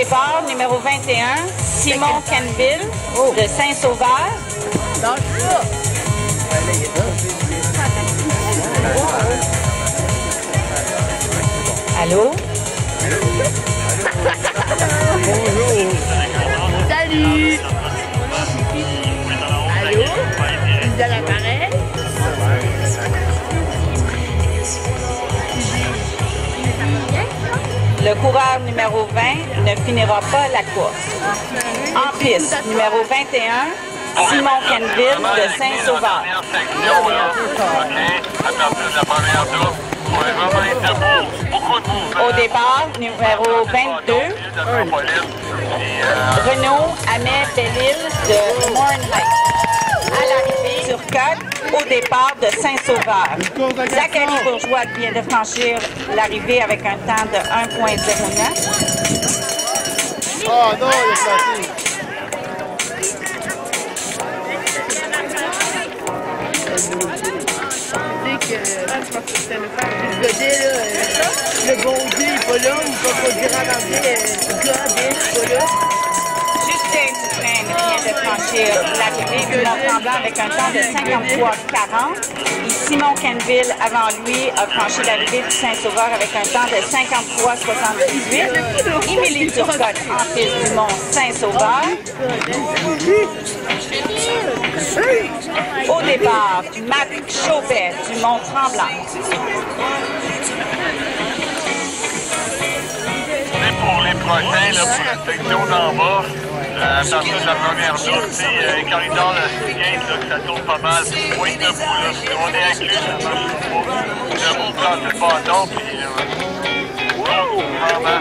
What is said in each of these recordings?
départ, numéro 21, Simon Canville de Saint-Sauveur. Allô? Bonjour. Salut. Allô? Vous allez l'appareil? Le coureur numéro 20 ne finira pas la course. En piste, numéro 21, Simon Canville de Saint-Sauveur. Au départ, numéro 22, Renaud Amet Belle-Île de Morinhead. À l'arrivée sur Côte, au départ de Saint-Sauveur. Zachary Bourgeois vient de franchir l'arrivée avec un temps de 1,09. Ah non, il est placé. Le bon Dieu n'est pas là, on peut pas dire en anglais, God n'est pas là. Justin Dufresne vient de franchir l'arrivée du Mont-Tremblant avec un temps de 53,40. Et Simon Canville, avant lui, a franchi l'arrivée du Saint-Sauveur avec un temps de 53,78. Émilie Turcotte en piste du Mont-Saint-Sauveur. Au départ, Matt Chaubet du Mont-Tremblant. Pour les prochains, là, pour la section d'en bas, à partir de la première tour, les corridors de 15, que ça tourne pas mal, point debout, là, si on est inclus, ça marche pas. Debout, prendre le bâton, puis vraiment.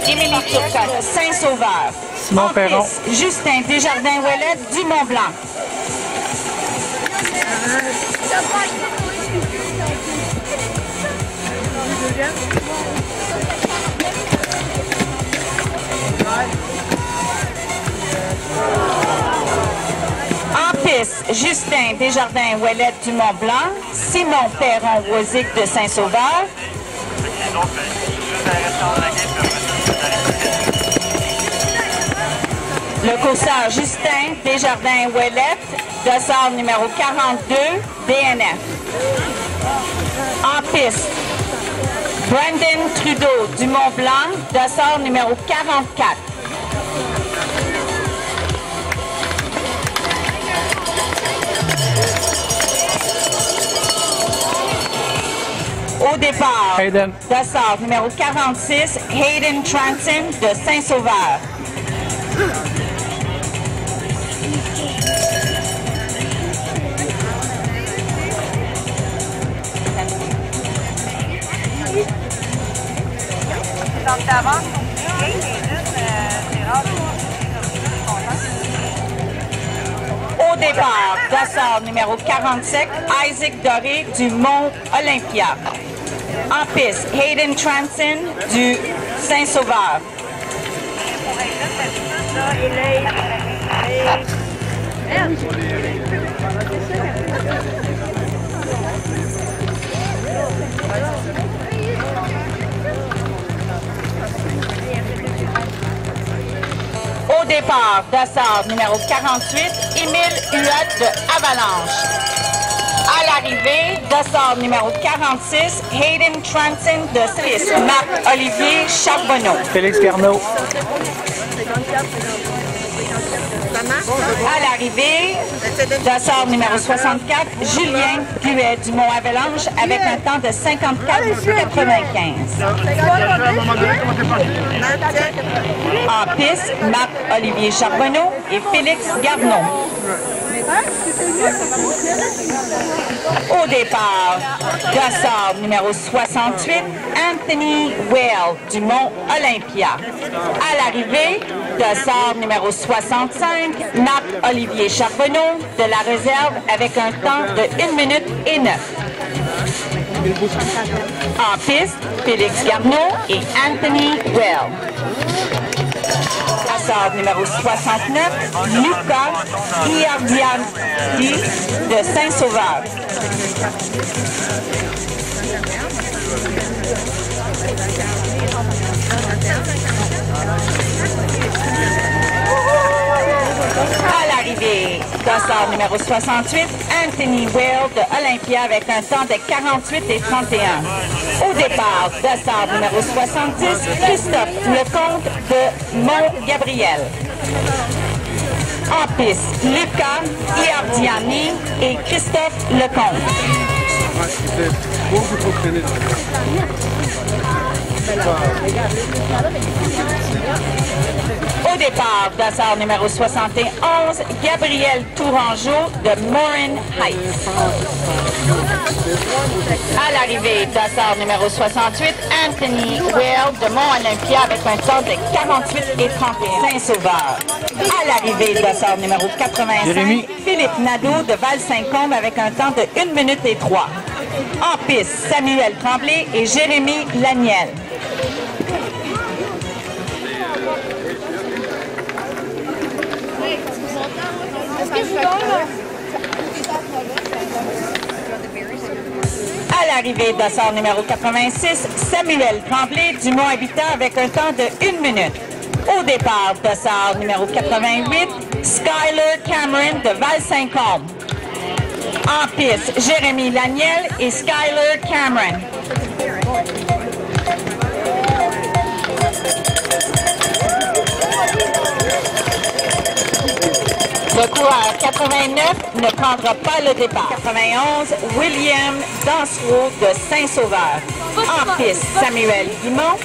Émilie Turcotte, Saint-Sauveur. Simon Perron. Justin Desjardins-Ouellet du Mont-Blanc. En piste, Justin Desjardins-Ouellet du Mont-Blanc, Simon Perron-Wozic de Saint-Sauveur. Le courseur Justin Desjardins-Ouellet, dossard numéro 42, DNF. En piste, Brandon Trudeau du Mont-Blanc, dossard numéro 44. Au départ, dossard numéro 46, Hayden Transon de Saint-Sauveur. Au départ, dossard numéro 47, Isaac Doré du Mont-Olympia. En piste, Hayden Transon du Saint-Sauveur. Au départ, dossard numéro 48, Émile Huot de Avalanche. À l'arrivée, dossard numéro 46, Hayden Transon de Suisse. Marc-Olivier Charbonneau. Félix Garneau. À l'arrivée, dossard numéro 64, Julien Puet du Mont-Avalanche avec un temps de 54,95. En piste, Marc-Olivier Charbonneau et Félix Garneau. Au départ, dossard numéro 68, Anthony Well du Mont-Olympia. À l'arrivée, dossard numéro 65, Marc-Olivier Charbonneau de la réserve avec un temps de 1 minute et 9. En piste, Félix Garneau et Anthony Well. dossard numéro 69, Lucas Iardiani de Saint-Sauveur. À l'arrivée, dossard numéro 68, Anthony Whale de Olympia avec un temps de 48 et 31. Au départ, dossard numéro 70, Christophe Lecomte de Mont-Gabriel. En piste, Lucas Iardiani et Christophe Lecomte. Au départ, dossard numéro 71, Gabriel Tourangeau de Morin Heights. À l'arrivée, dossard numéro 68, Anthony Whale de Mont-Olympia avec un temps de 48 et 31. Saint-Sauveur. À l'arrivée, dossard numéro 85, Philippe Nadeau de Val-Saint-Côme avec un temps de 1 minute et 3. En piste, Samuel Tremblay et Jérémy Laniel. À l'arrivée, dossard numéro 86, Samuel Tremblay du Mont-Habitant avec un temps de 1 minute. Au départ, dossard numéro 88, Skyler Cameron de Val-Saint-Côme. En piste, Jérémy Laniel et Skyler Cameron. Le coureur 89 ne prendra pas le départ. 91, William Dansereau de Saint-Sauveur. En piste, Samuel Guimont.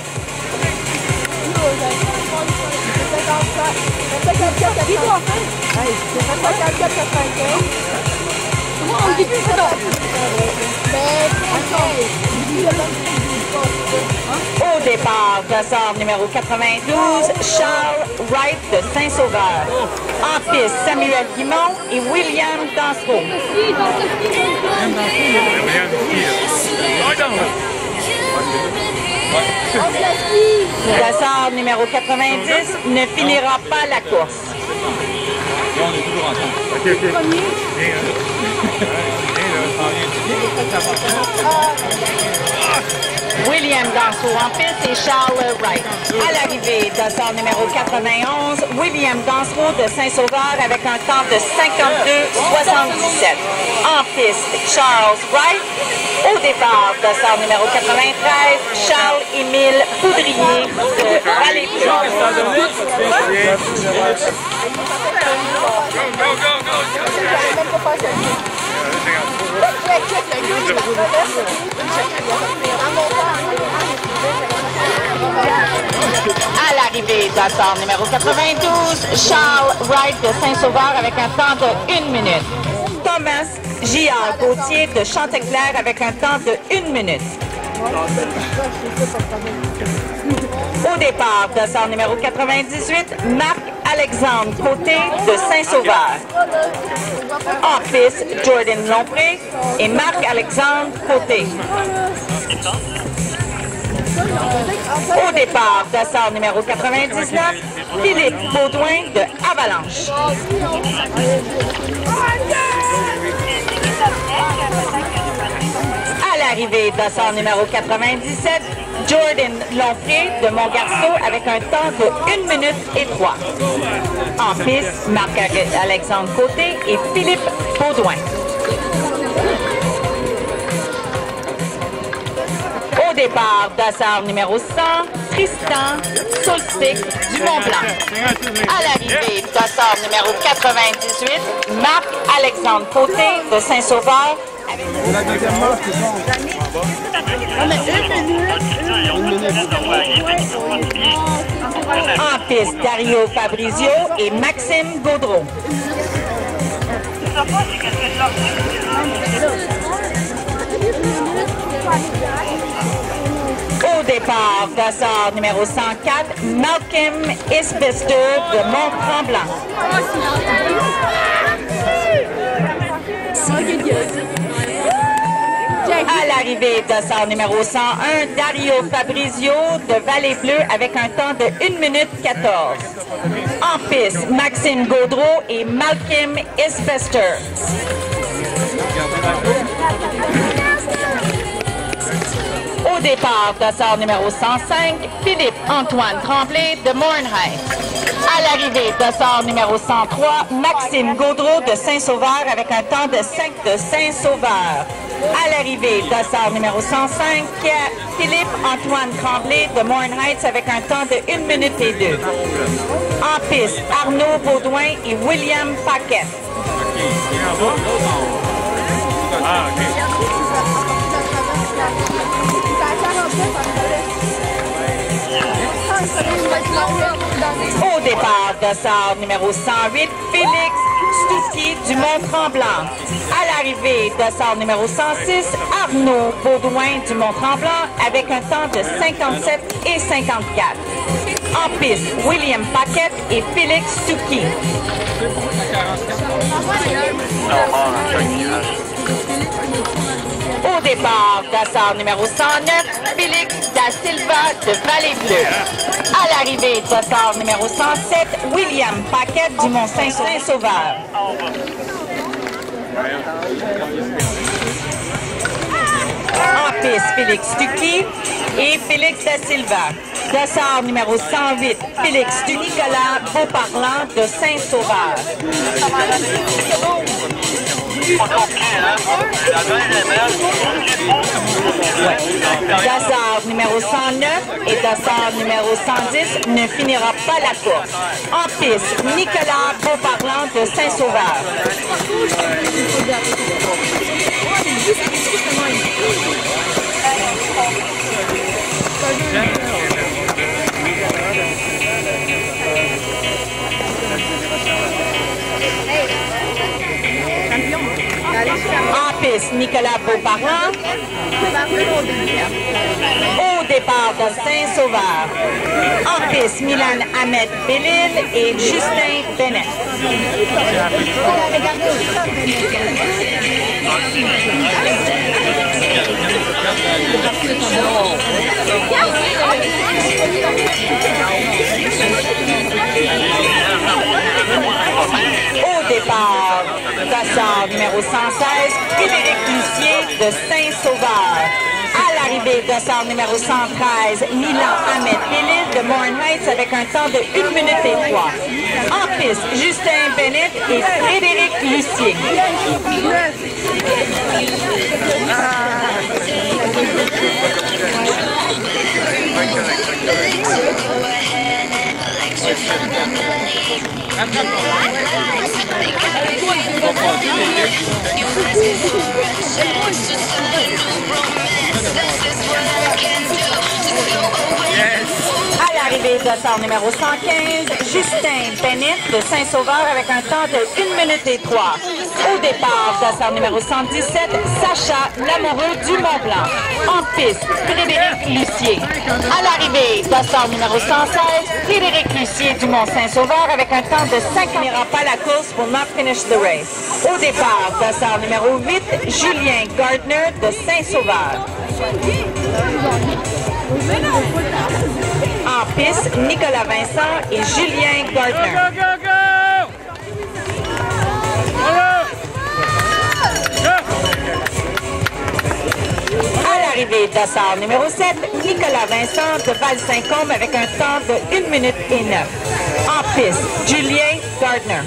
Au départ, dossard numéro 92, Charles Wright de Saint-Sauveur. En piste, Samuel Guimont et William Dansereau. Dossard numéro 90 ne finira pas la course. On est toujours ensemble. OK. William Dansereau en piste et Charles Wright. À l'arrivée, dossard numéro 91, William Dansereau de Saint-Sauveur avec un temps de 52,77. En piste, Charles Wright. Au départ, dossard numéro 93, Charles-Émile Poudrier de Vallée-Bleue. À l'arrivée, dossard numéro 92, Charles Wright de Saint-Sauveur avec un temps de 1 minute. Thomas J.A. Gauthier de Chanteclair avec un temps de 1 minute. Au départ, dossard numéro 98, Marc-Alexandre Côté de Saint-Sauveur. En piste, Jordan Lompré et Marc-Alexandre Côté. Au départ, dossard numéro 99, Philippe Baudouin de Avalanche. À l'arrivée, dossard numéro 97, Jordan Lompré de Montgarceau avec un temps de 1 minute et 3. En piste, Marc-Alexandre Côté et Philippe Baudouin. Au départ, dossard numéro 100, Tristan Solstick du Mont-Blanc. À l'arrivée, dossard numéro 98, Marc-Alexandre Côté de Saint-Sauveur. La deuxième marche, c'est bon. En piste, Dario Fabrizio et Maxime Gaudreau. Au départ, dossard numéro 104, Malcolm Isbister de Mont-Tremblant. À l'arrivée, dossard numéro 101, Dario Fabrizio de Vallée-Bleue avec un temps de 1 minute 14. En piste, Maxime Gaudreau et Malcolm Isbester. Au départ, dossard numéro 105, Philippe-Antoine Tremblay de Morinhead. À l'arrivée, dossard numéro 103, Maxime Gaudreau de Saint-Sauveur avec un temps de 5 de Saint-Sauveur. À l'arrivée, dossard numéro 105, Philippe-Antoine Tremblay de Morinhead avec un temps de 1 minute et 2. En piste, Arnaud Baudouin et William Paquette. Au départ, dossard numéro 108, Félix Stucky du Mont-Tremblant. À l'arrivée, dossard numéro 106, Arnaud Baudouin du Mont-Tremblant avec un temps de 57 et 54. En piste, William Paquette et Félix Stucky. Au départ, dossard numéro 109, Félix Da Silva de Vallée-Bleue. À l'arrivée, dossard numéro 107, William Paquette du Mont-Saint-Sauveur. En piste, Félix Stucky et Félix Da Silva. Dossard numéro 108, Félix Nicolas Beauparlant de Saint-Sauveur. Dossard numéro 109 et dossard numéro 110 ne finira pas la course. En piste, Nicolas Beauparlant de Saint-Sauveur. En piste, Nicolas Beauparlant. Au départ de Saint-Sauveur. En piste, Milan Ahmed Bellil et Justin Bennett. Au départ, dossard numéro 116, Frédéric Lucier de Saint-Sauveur. À l'arrivée, dossard numéro 113, Milan Ahmed Bellil de Morinhead avec un temps de 1 minute et 3. En piste, Justin Bennett et Frédéric Lucier. À l'arrivée, dossard numéro 115, Justin Bennett de Saint-Sauveur avec un temps de 1 minute et 3. Au départ, dossard numéro 117, Sacha Lamoureux du Mont-Blanc. En piste, Frédéric Lucier. À l'arrivée, dossard numéro 116, Frédéric Lucier du Mont-Saint-Sauveur avec un temps de 5 n'ira pas la course pour not finish the race. Au départ, dossard numéro 8, Julien Gardner de Saint-Sauveur. En piste, Nicolas Vincent et Julien Gardner. À l'arrivée, dossard numéro 7, Nicolas Vincent de Val-Saint-Côme avec un temps de 1 minute et 9. En piste, Julien Gardner.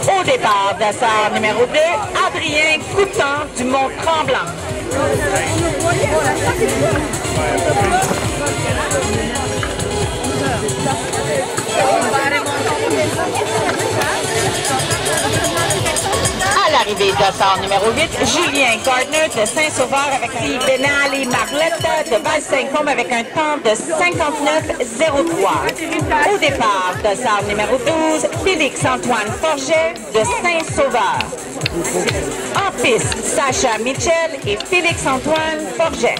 Au départ, dossard numéro 2, Adrien Coutan du Mont-Tremblant. À l'arrivée, dossard numéro 8, Julien Gardner de Saint-Sauveur avec fille Benali Marlette de Val-Saint-Côme avec un temps de 59,03. Au départ, dossard numéro 12, Félix-Antoine Forget de Saint-Sauveur. En piste, Sacha Mitchell et Félix-Antoine Forget.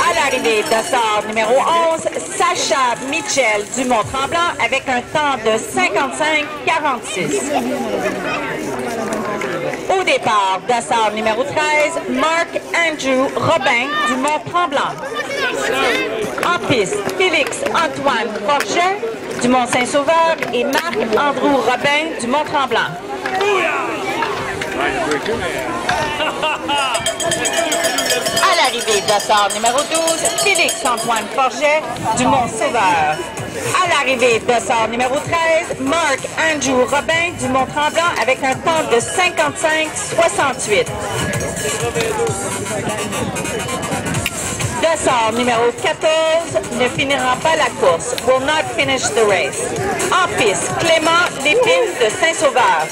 À l'arrivée de sort numéro 11, Sacha Michel du Mont-Tremblant avec un temps de 55-46. Au départ, de sort numéro 13, Marc Andrew Robin du Mont-Tremblant. En piste, Félix Antoine Forget du Mont-Saint-Sauveur et Marc Andrew Robin du Mont-Tremblant. À l'arrivée de sort numéro 12, Félix Antoine Forget du Mont-Sauveur. À l'arrivée de sort numéro 13, Marc Andrew Robin du Mont-Tremblant avec un temps de 55-68. De sort numéro 14 ne finira pas la course. Will not finish the race. En piste, Clément Lépine de Saint-Sauveur.